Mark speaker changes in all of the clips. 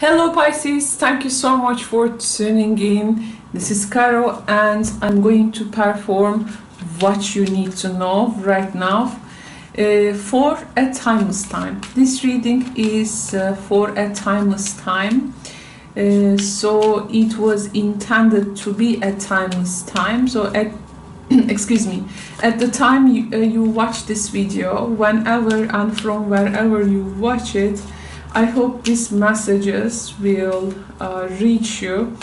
Speaker 1: Hello Pisces, thank you so much for tuning in. This is Caro and I'm going to perform what you need to know right now for a timeless time. This reading is for a timeless time. So it was intended to be a timeless time. So at excuse me, at the time you watch this video, whenever and from wherever you watch it, I hope these messages will reach you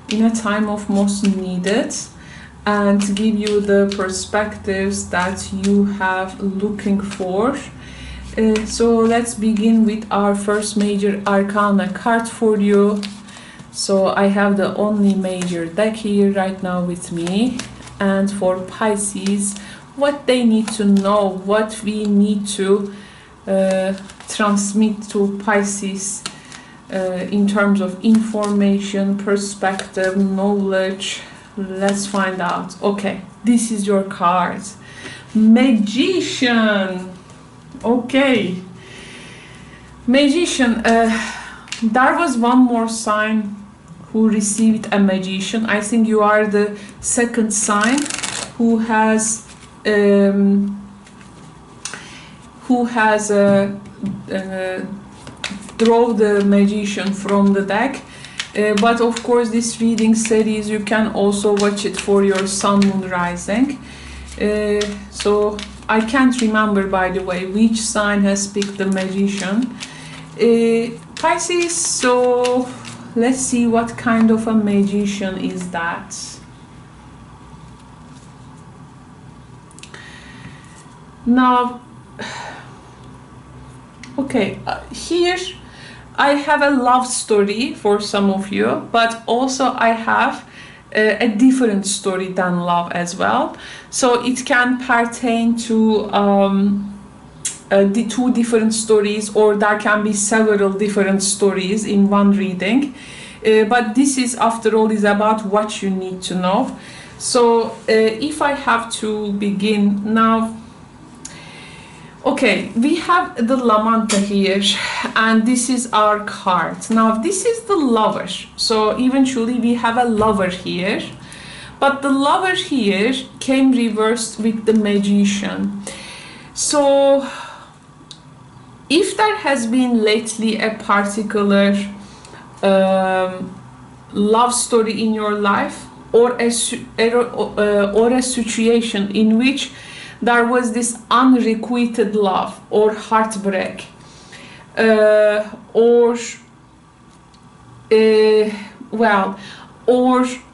Speaker 1: in a time of most needed and give you the perspectives that you have looking for. So let's begin with our first major arcana card for you. So I have the only major deck here right now with me, and for Pisces, what they need to know, what we need to transmit to Pisces in terms of information, perspective, knowledge. Let's find out. Okay, this is your card. Magician. Okay. Magician. There was one more sign who received a magician. I think you are the second sign who has draw the magician from the deck, but of course this reading series you can also watch it for your sun, moon, rising. So I can't remember, by the way, which sign has picked the magician. Pisces, so let's see what kind of a magician is that. Now, okay, here I have a love story for some of you, but also I have a different story than love as well. So it can pertain to the two different stories, or there can be several different stories in one reading. But this is, after all, is about what you need to know. So if I have to begin now. Okay, we have the Lenormand here, and this is our card. Now, this is the lover. So eventually we have a lover here, but the lover here came reversed with the magician. So if there has been lately a particular love story in your life, or a situation in which there was this unrequited love or heartbreak, or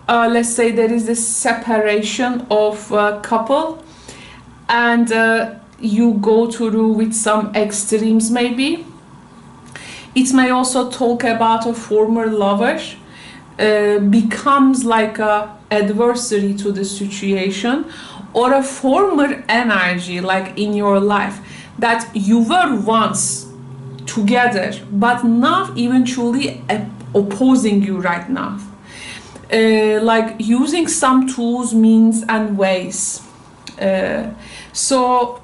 Speaker 1: let's say there is this separation of a couple, and you go through with some extremes maybe. It may also talk about a former lover becomes like a adversary to the situation, or a former energy like in your life that you were once together but now eventually opposing you right now, like using some tools, means and ways. So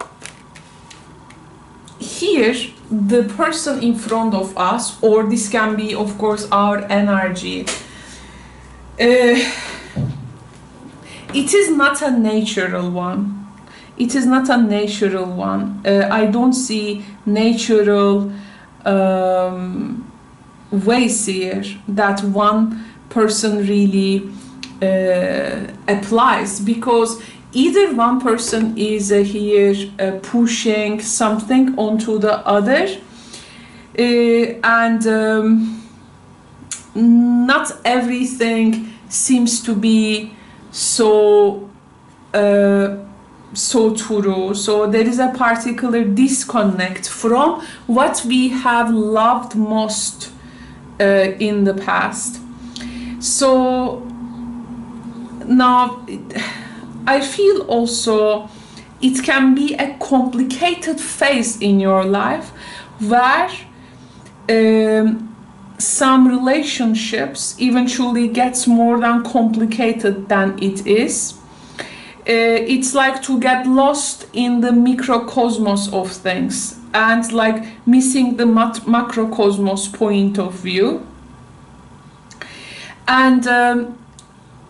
Speaker 1: here the person in front of us, or this can be of course our energy, it is not a natural one. It is not a natural one. I don't see natural ways here that one person really applies, because either one person is here pushing something onto the other, and not everything seems to be so true. So there is a particular disconnect from what we have loved most in the past. So now I feel also it can be a complicated phase in your life where some relationships eventually gets more than complicated than it is. It's like to get lost in the microcosmos of things and like missing the macrocosmos point of view. And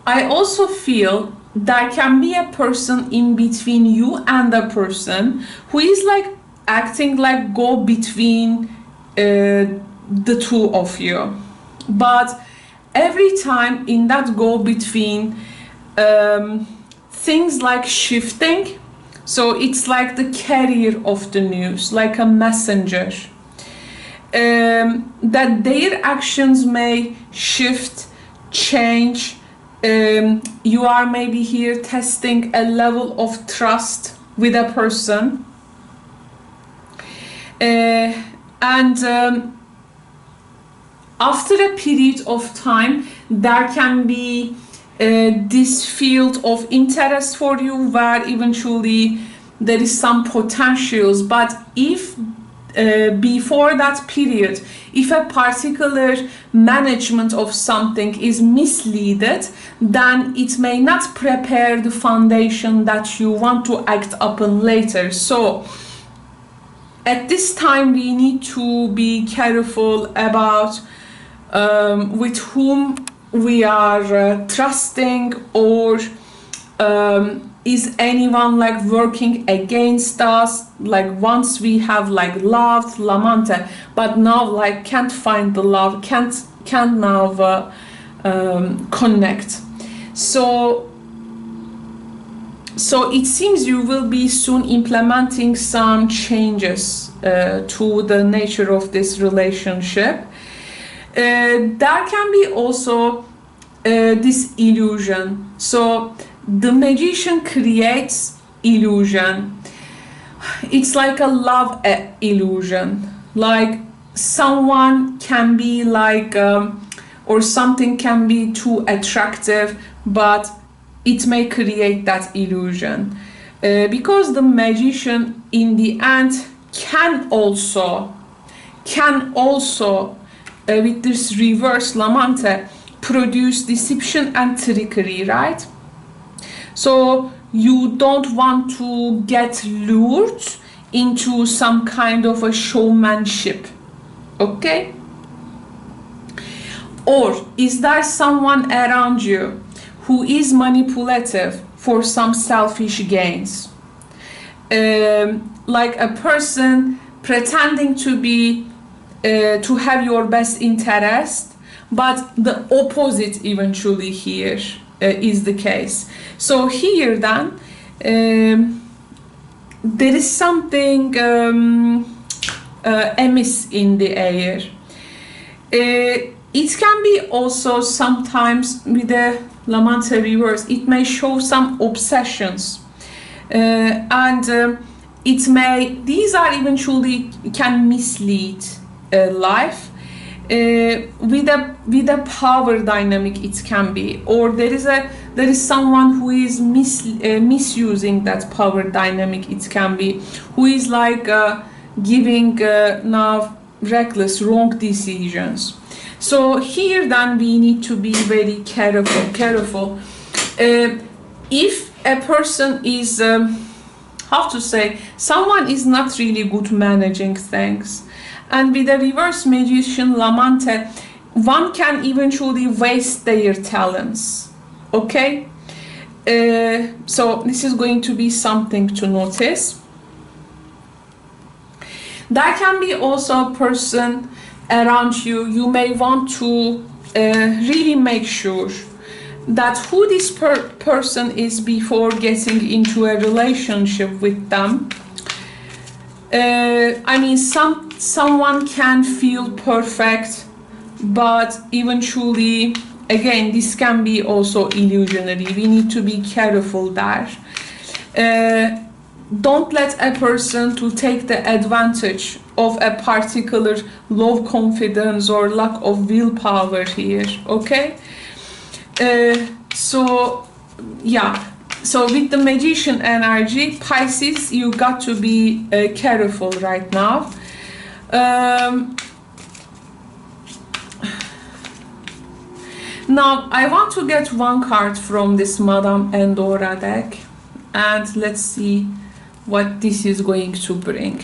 Speaker 1: I also feel there can be a person in between you and a person who is like acting like go between the two of you. But every time in that go between, things like shifting. So it's like the carrier of the news, like a messenger. That their actions may shift, change. You are maybe here testing a level of trust with a person. And after a period of time, there can be this field of interest for you where eventually there is some potentials. But if before that period, if a particular management of something is misleaded, then it may not prepare the foundation that you want to act upon later. So at this time we need to be careful about with whom we are trusting, or is anyone like working against us, like once we have like loved l'amante but now like can't find the love, can't now connect. So it seems you will be soon implementing some changes to the nature of this relationship. There can be also this illusion. So the magician creates illusion. It's like a love illusion. Like someone can be like, or something can be too attractive, but it may create that illusion. Because the magician in the end can also with this reverse l'amante produce deception and trickery, right? So you don't want to get lured into some kind of a showmanship, okay? Or is there someone around you who is manipulative for some selfish gains? Like a person pretending to be to have your best interest, but the opposite eventually here is the case. So here then there is something amiss in the air. It can be also sometimes with the l'amante reverse, it may show some obsessions, and it may, these are eventually can mislead life. With a power dynamic it can be, or there is someone who is misusing that power dynamic, it can be, who is like giving now reckless wrong decisions. So here then we need to be very careful. If a person is how to say, someone is not really good managing things, and with a reverse magician l'amante, one can eventually waste their talents, okay? So this is going to be something to notice. There can be also a person around you. You may want to really make sure that who this person is before getting into a relationship with them. I mean, someone can feel perfect, but eventually, again, this can be also illusionary. We need to be careful there. Don't let a person to take the advantage of a particular low confidence or lack of willpower here, okay? So yeah, so with the magician energy, Pisces, you got to be careful right now. Now I want to get one card from this Madame Endora deck, and let's see what this is going to bring.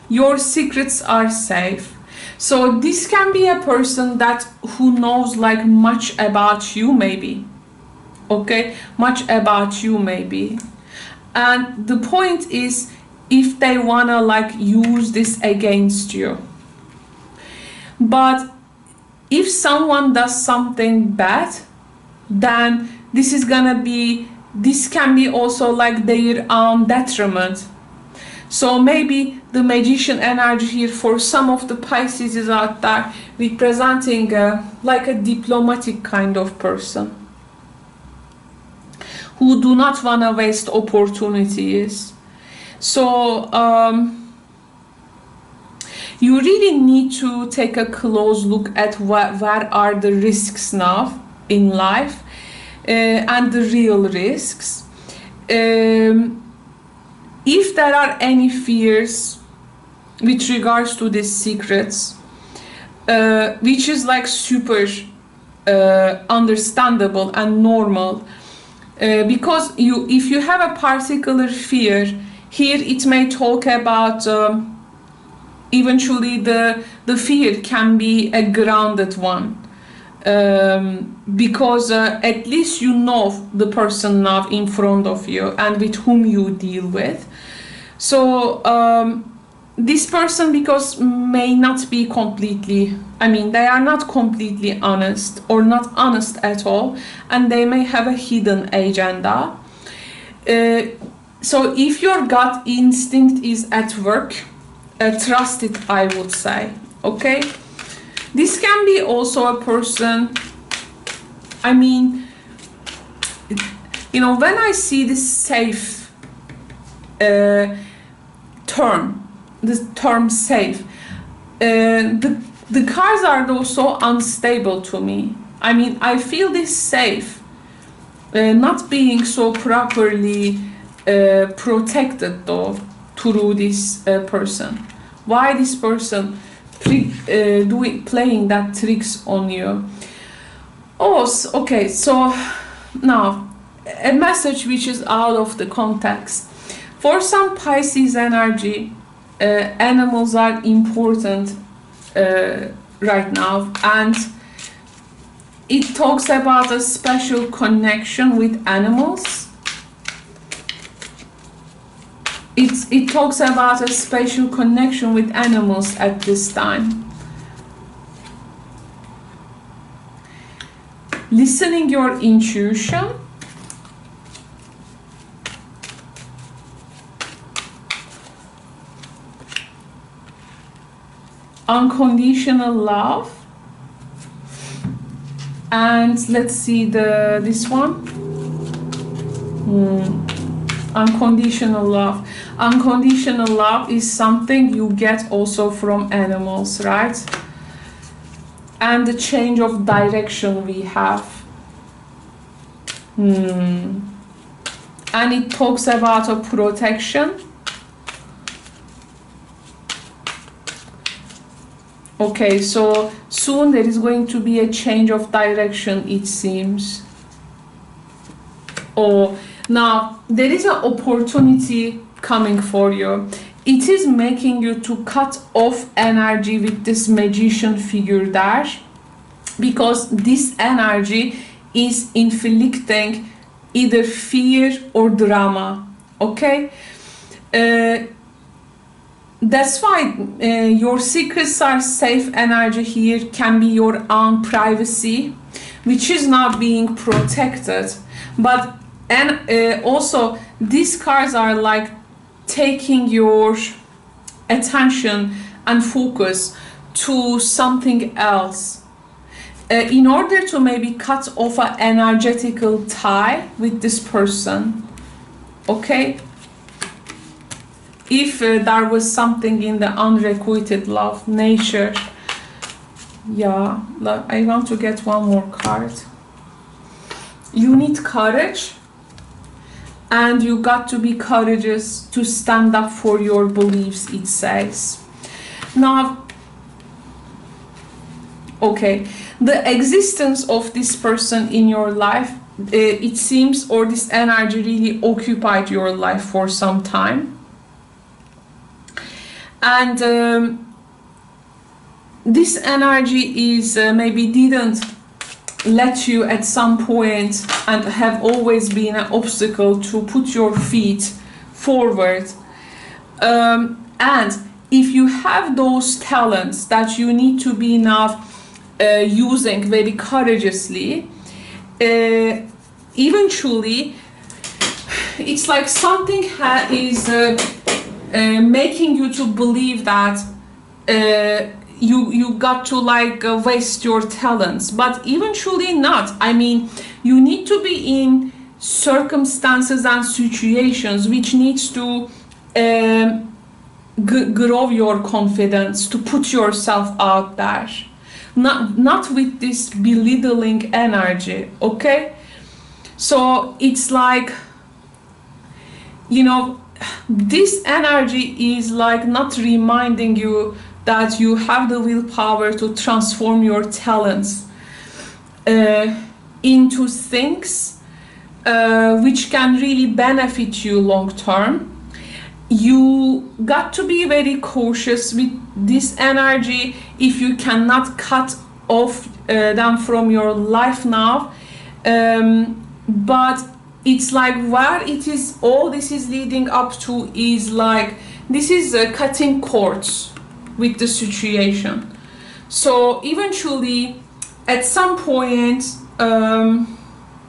Speaker 1: Your secrets are safe. So this can be a person that who knows like much about you maybe, okay, much about you maybe. And the point is, if they wanna like use this against you. But if someone does something bad, then this can be also like their detriment. So maybe the magician energy here for some of the Pisces is out there representing like a diplomatic kind of person who do not want to waste opportunities. So you really need to take a close look at where are the risks now in life and the real risks. If there are any fears with regards to these secrets, which is like super understandable and normal, because if you have a particular fear, here it may talk about eventually the fear can be a grounded one, because at least you know the person now in front of you and with whom you deal with. So this person, because may not be completely, I mean, they are not completely honest or not honest at all, and they may have a hidden agenda. So if your gut instinct is at work, trust it, I would say, okay? This can be also a person, I mean, you know, when I see this safe term, this term safe, the cards are also unstable to me. I mean, I feel this safe not being so properly protected though through this person. Why this person playing that tricks on you? Oh, okay, so now a message which is out of the context. For some Pisces energy, animals are important right now, and it talks about a special connection with animals. It talks about a special connection with animals at this time. Listening your intuition. Unconditional love. And let's see this one. Unconditional love. Unconditional love is something you get also from animals, right? And the change of direction we have. And it talks about a protection. Okay, so soon there is going to be a change of direction, it seems. Or now there is an opportunity coming for you. It is making you to cut off energy with this magician figure there, because this energy is inflicting either fear or drama. Okay, that's why your secrets are safe energy here can be your own privacy, which is not being protected. But also these cards are like taking your attention and focus to something else in order to maybe cut off an energetical tie with this person. Okay, if there was something in the unrequited love nature. Yeah, I want to get one more card. You need courage, and you got to be courageous to stand up for your beliefs, it says. Now, okay, the existence of this person in your life, it seems, or this energy really occupied your life for some time. And this energy is maybe didn't let you at some point and have always been an obstacle to put your feet forward. And if you have those talents that you need to be now using very courageously, eventually it's like something is making you to believe that you got to like waste your talents, but eventually not. I mean, you need to be in circumstances and situations which needs to grow your confidence, to put yourself out there, not with this belittling energy. Okay, so it's like, you know, this energy is like not reminding you that you have the willpower to transform your talents into things which can really benefit you long term. You got to be very cautious with this energy. If you cannot cut off them from your life now, but it's like where it is, all this is leading up to is like, this is cutting cords with the situation. So eventually at some point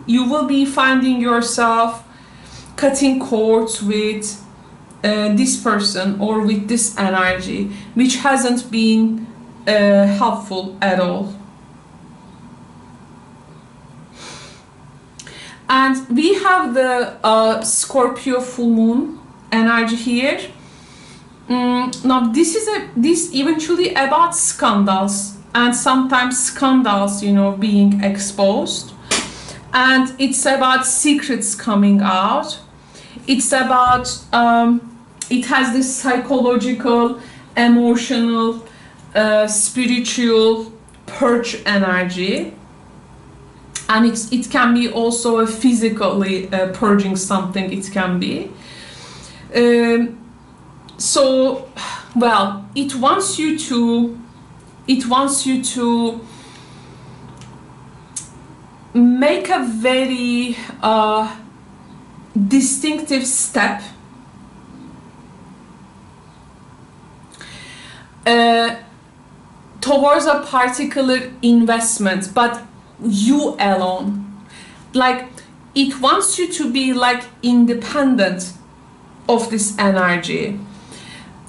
Speaker 1: you will be finding yourself cutting cords with this person or with this energy, which hasn't been helpful at all. And we have the Scorpio full moon energy here. Now this is eventually about scandals, and sometimes scandals, you know, being exposed, and it's about secrets coming out. It's about it has this psychological, emotional, spiritual purge energy, and it can be also a physically purging something. It can be. So, well, it wants you to make a very distinctive step towards a particular investment, but you alone. Like, it wants you to be like independent of this energy.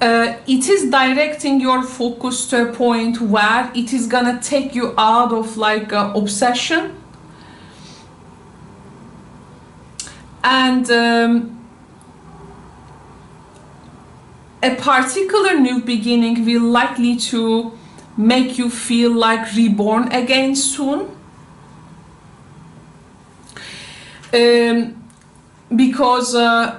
Speaker 1: It is directing your focus to a point where it is gonna take you out of like obsession, and a particular new beginning will likely to make you feel like reborn again soon. Because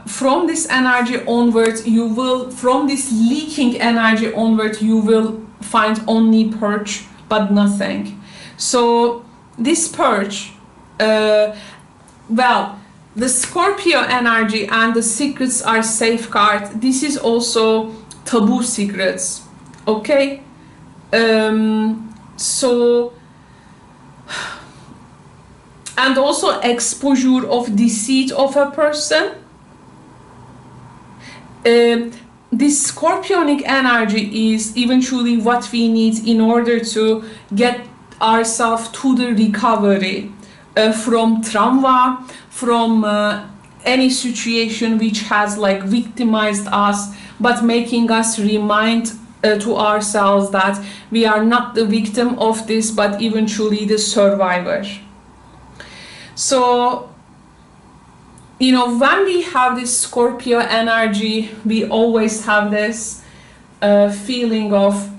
Speaker 1: from this energy onwards, you will, from this leaking energy onward, you will find only purge, but nothing. So this purge, well, the Scorpio energy and the secrets are safeguard. This is also taboo secrets, okay? So, and also exposure of deceit of a person. This scorpionic energy is eventually what we need in order to get ourselves to the recovery from trauma, from any situation which has like victimized us, but making us remind to ourselves that we are not the victim of this, but eventually the survivor. So, you know, when we have this Scorpio energy, we always have this feeling of,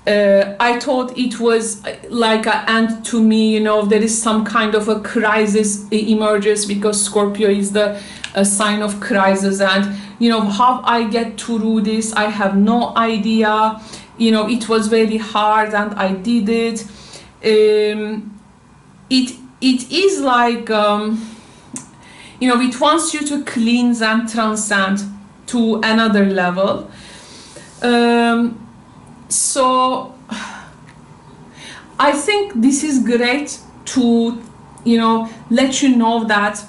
Speaker 1: I thought it was like an end to me, you know, there is some kind of a crisis emerges, because Scorpio is the sign of crisis, and, you know, how I get through this, I have no idea, you know, it was very hard and I did it. It is like, you know, it wants you to cleanse and transcend to another level. So I think this is great to, you know, let you know that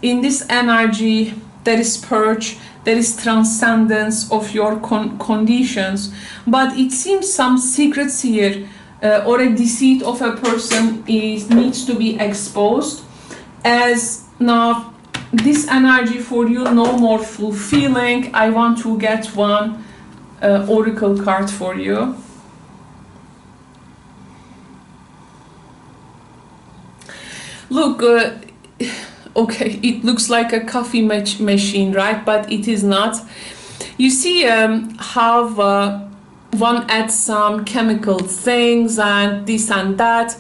Speaker 1: in this energy there is purge, there is transcendence of your conditions, but it seems some secrets here or a deceit of a person needs to be exposed, as now this energy for you no more fulfilling. I want to get one oracle card for you. Look, okay, it looks like a coffee machine, right? But it is not. You see how one adds some chemical things and this and that,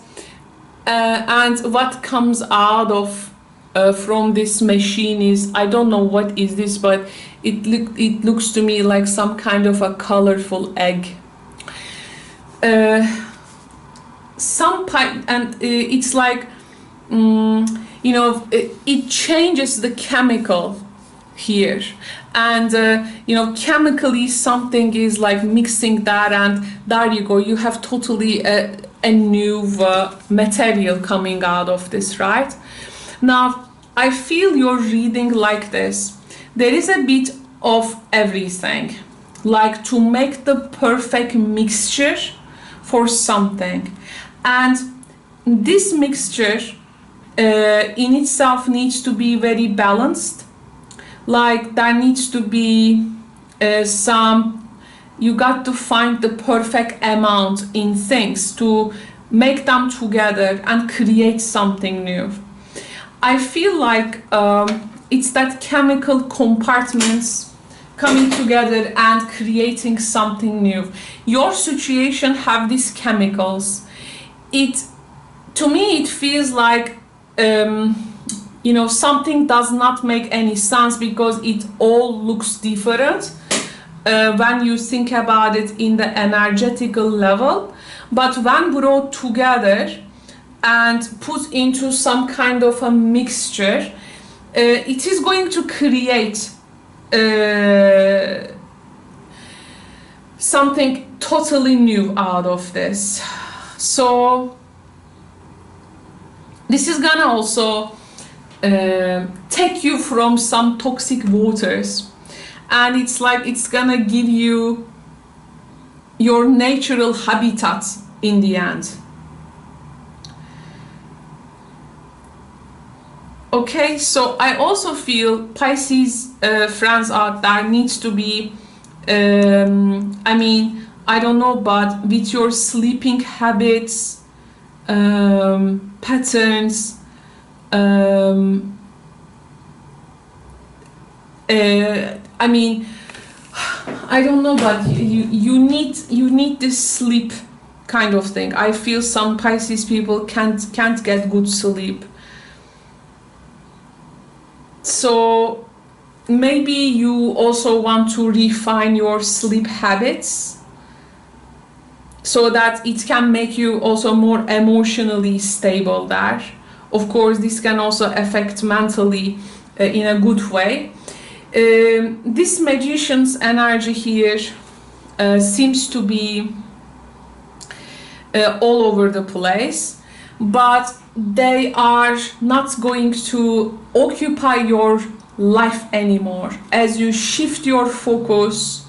Speaker 1: and what comes out of from this machine is, I don't know what is this, but it looks to me like some kind of a colorful egg. It's like, you know, it changes the chemical here, and you know, chemically something is like mixing that, and there you go, you have totally a new material coming out of this, right? Now I feel you're reading like this. There is a bit of everything, like to make the perfect mixture for something, and this mixture in itself needs to be very balanced. Like there needs to be you got to find the perfect amount in things to make them together and create something new. I feel like it's that chemical compartments coming together and creating something new. Your situation have these chemicals. To me it feels like you know, something does not make any sense because it all looks different when you think about it in the energetical level, but when brought together and put into some kind of a mixture, it is going to create something totally new out of this. So this is gonna also take you from some toxic waters, and it's like it's gonna give you your natural habitat in the end. Okay, so I also feel Pisces friends out there needs to be, I mean, I don't know, but with your sleeping habits, patterns, I mean, I don't know, but you need this sleep kind of thing. I feel some Pisces people can't get good sleep. So maybe you also want to refine your sleep habits so that it can make you also more emotionally stable there. Of course, this can also affect mentally in a good way. This magician's energy here seems to be all over the place, but they are not going to occupy your life anymore as you shift your focus.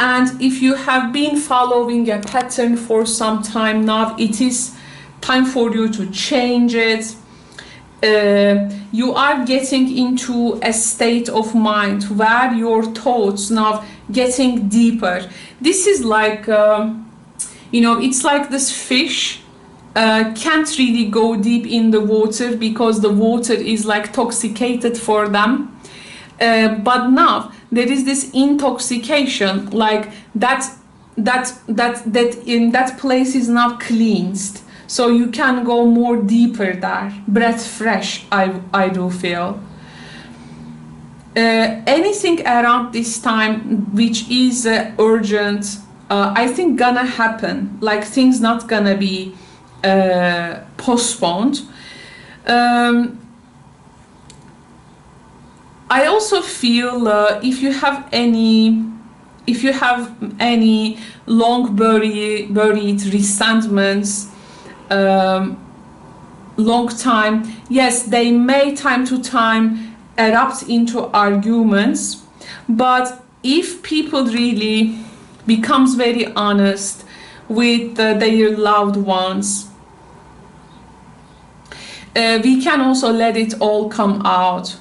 Speaker 1: And if you have been following a pattern for some time now, it is time for you to change it. You are getting into a state of mind where your thoughts now getting deeper. This is like, you know, it's like this fish can't really go deep in the water because the water is like intoxicated for them. But now there is this intoxication, like that in that place is now cleansed, so you can go more deeper there, breath fresh. I do feel anything around this time which is urgent, I think gonna happen, like things not gonna be postponed. I also feel if you have any long buried resentments, long time. Yes, they may time to time erupt into arguments, but if people really becomes very honest with their loved ones, we can also let it all come out.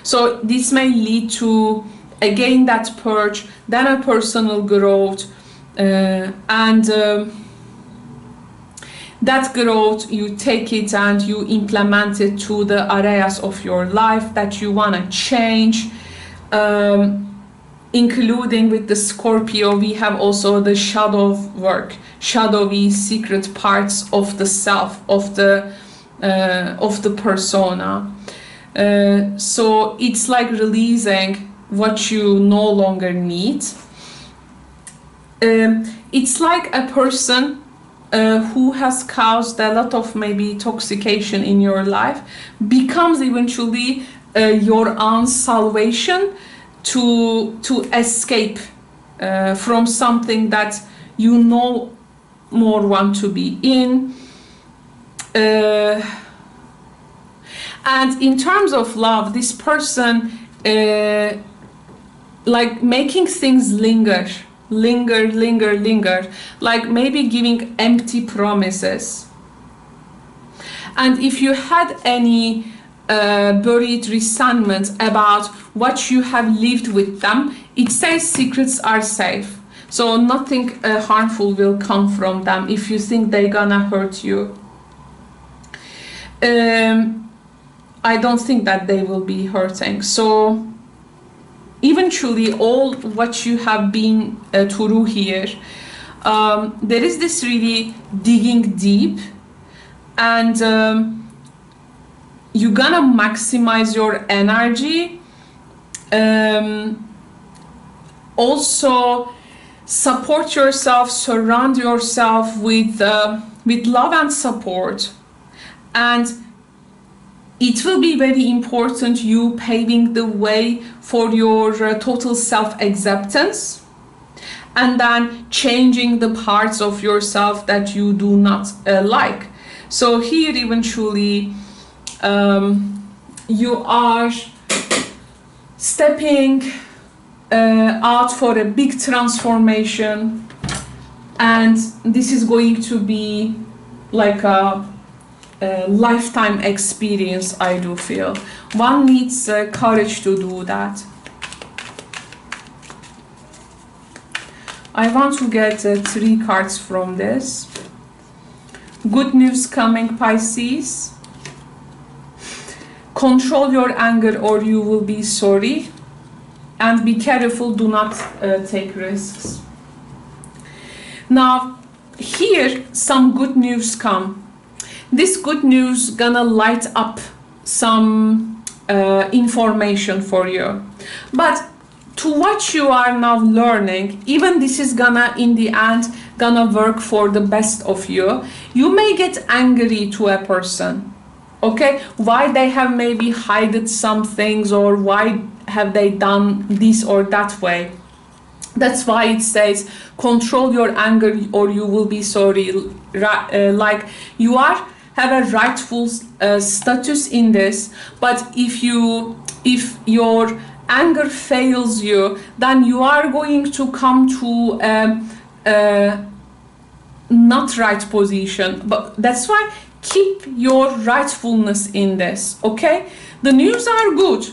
Speaker 1: So this may lead to again that purge, then a personal growth, and that growth, you take it and you implement it to the areas of your life that you want to change, including with the Scorpio. We have also the shadow work, shadowy secret parts of the self, of the persona. So it's like releasing what you no longer need. It's like a person who has caused a lot of maybe intoxication in your life becomes eventually your own salvation to escape from something that you no more want to be in. And in terms of love, this person like making things linger, like maybe giving empty promises. And if you had any buried resentment about what you have lived with them, it says secrets are safe. So nothing harmful will come from them if you think they're gonna hurt you. I don't think that they will be hurting. So eventually all what you have been through here, there is this really digging deep, and you're gonna maximize your energy. Also support yourself, surround yourself with love and support, and it will be very important you paving the way for your total self-acceptance, and then changing the parts of yourself that you do not like. So here eventually you are stepping out for a big transformation, and this is going to be like a lifetime experience. I do feel one needs courage to do that. I want to get 3 cards from this. Good news coming, Pisces. Control your anger or you will be sorry, and be careful, do not take risks. Now here some good news come. This good news gonna light up some information for you, but to what you are now learning, even this is gonna in the end gonna work for the best of you. You may get angry to a person, okay, why they have maybe hidden some things, or why have they done this or that way. That's why it says control your anger or you will be sorry. Like you are have a rightful status in this, but if your anger fails you, then you are going to come to not right position. But that's why keep your rightfulness in this, okay? The news are good.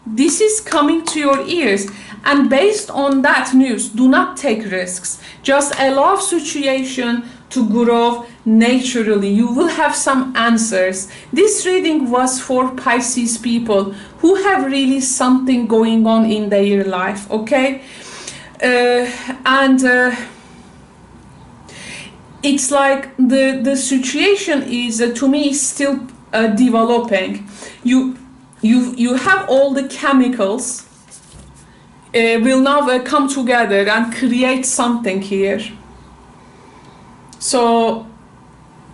Speaker 1: This is coming to your ears, and based on that news, do not take risks. Just allow situation to grow naturally. You will have some answers. This reading was for Pisces people who have really something going on in their life, okay? It's like the situation is to me still developing. You have all the chemicals will now come together and create something here. So,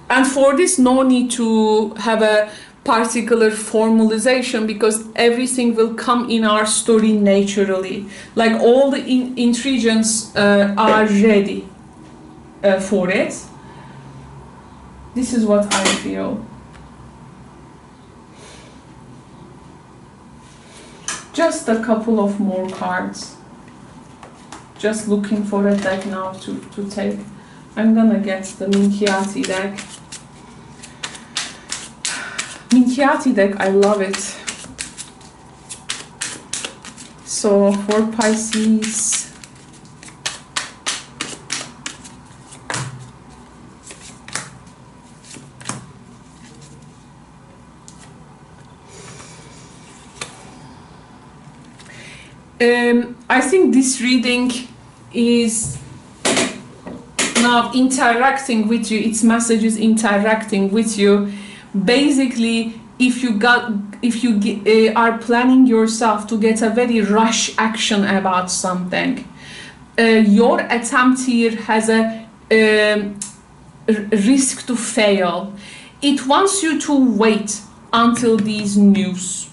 Speaker 1: and for this no need to have a particular formalization, because everything will come in our story naturally. Like all the ingredients are ready for it. This is what I feel. Just a couple of more cards. Just looking for a deck now to take. I'm gonna get the Minchiati deck. Minchiati deck, I love it. So for Pisces, I think this reading is now interacting with you. Its messages interacting with you. Basically, if you are planning yourself to get a very rush action about something, your attempt here has a risk to fail. It wants you to wait until these news.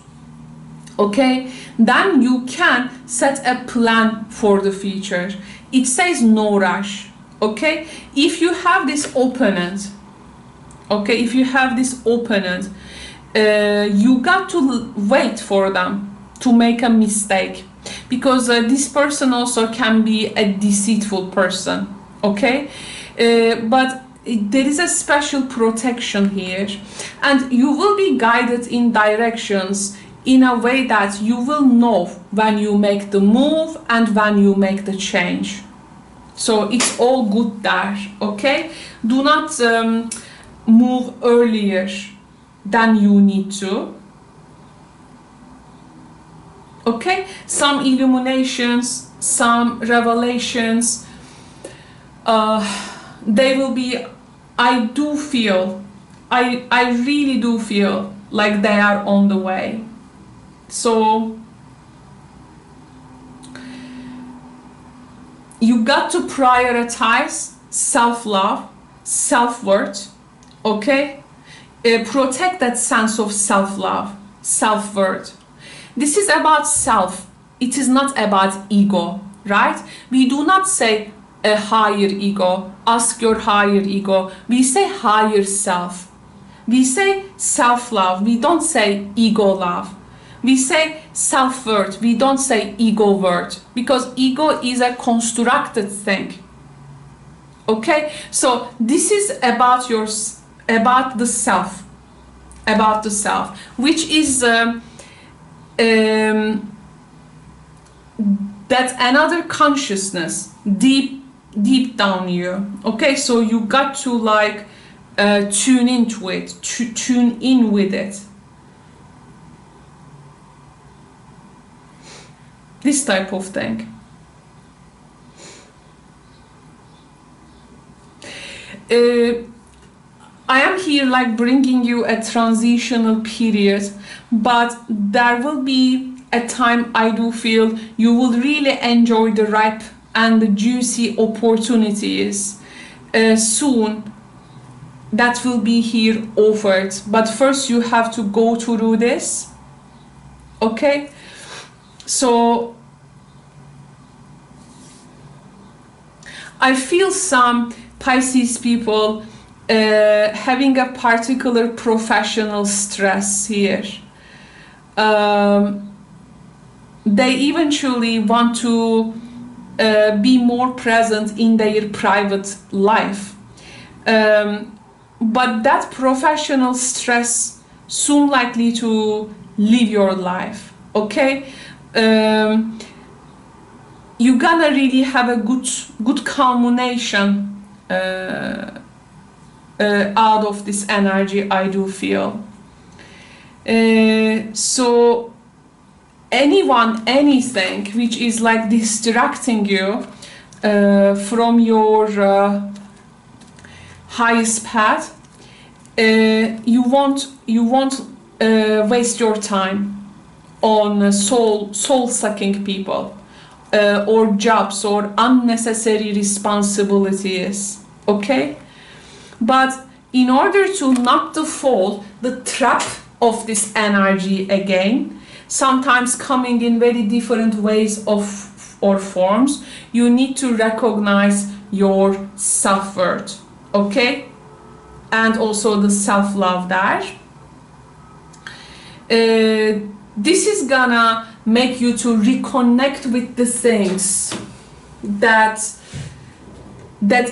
Speaker 1: Okay, then you can set a plan for the future. It says no rush. Okay, if you have this opponent, okay, if you have this opponent, you got to wait for them to make a mistake, because this person also can be a deceitful person. Okay, but there is a special protection here, and you will be guided in directions in a way that you will know when you make the move and when you make the change. So it's all good there. Okay, do not move earlier than you need to. Okay, some illuminations, some revelations, they will be, I do feel, I really do feel like they are on the way. So you got to prioritize self-love, self-worth, okay? Protect that sense of self-love, self-worth. This is about self. It is not about ego, right? We do not say a higher ego, ask your higher ego. We say higher self. We say self-love. We don't say ego love. We say self-worth. We don't say ego worth, because ego is a constructed thing. Okay, so this is about the self, which is that another consciousness deep down you. Okay, so you got to like tune into it, tune in with it. This type of thing. I am here like bringing you a transitional period, but there will be a time I do feel you will really enjoy the ripe and the juicy opportunities soon that will be here offered. But first you have to go through this. Okay, so I feel some Pisces people having a particular professional stress here. They eventually want to be more present in their private life. But that professional stress soon likely to leave your life. Okay, you're gonna really have a good culmination out of this energy, I do feel. So anyone, anything which is like distracting you from your highest path, you won't waste your time on soul-sucking people or jobs or unnecessary responsibilities. Okay, but in order to not to fall the trap of this energy again, sometimes coming in very different ways of or forms, you need to recognize your self-worth. Okay, and also the self-love there. This is gonna make you to reconnect with the things that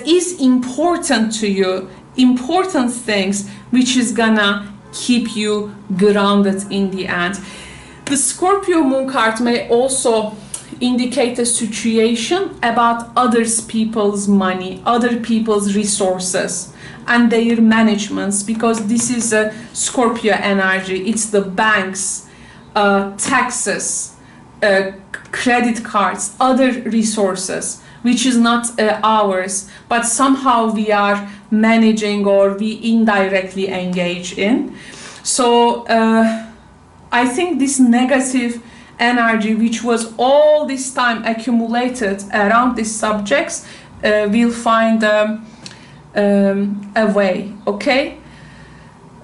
Speaker 1: is important to you, important things which is gonna keep you grounded in the end. The Scorpio moon card may also indicate a situation about other people's money, other people's resources and their managements, because this is a Scorpio energy. It's the banks, taxes, credit cards, other resources which is not ours, but somehow we are managing or we indirectly engage in. So I think this negative energy which was all this time accumulated around these subjects will find a way, okay?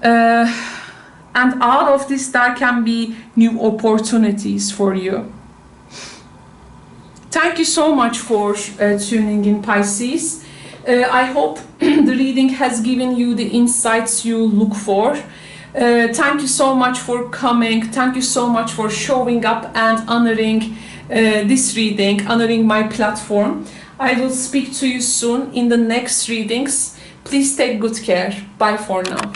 Speaker 1: And out of this there can be new opportunities for you. Thank you so much for tuning in, Pisces. I hope the reading has given you the insights you look for. Thank you so much for coming. Thank you so much for showing up and honoring this reading, honoring my platform. I will speak to you soon in the next readings. Please take good care. Bye for now.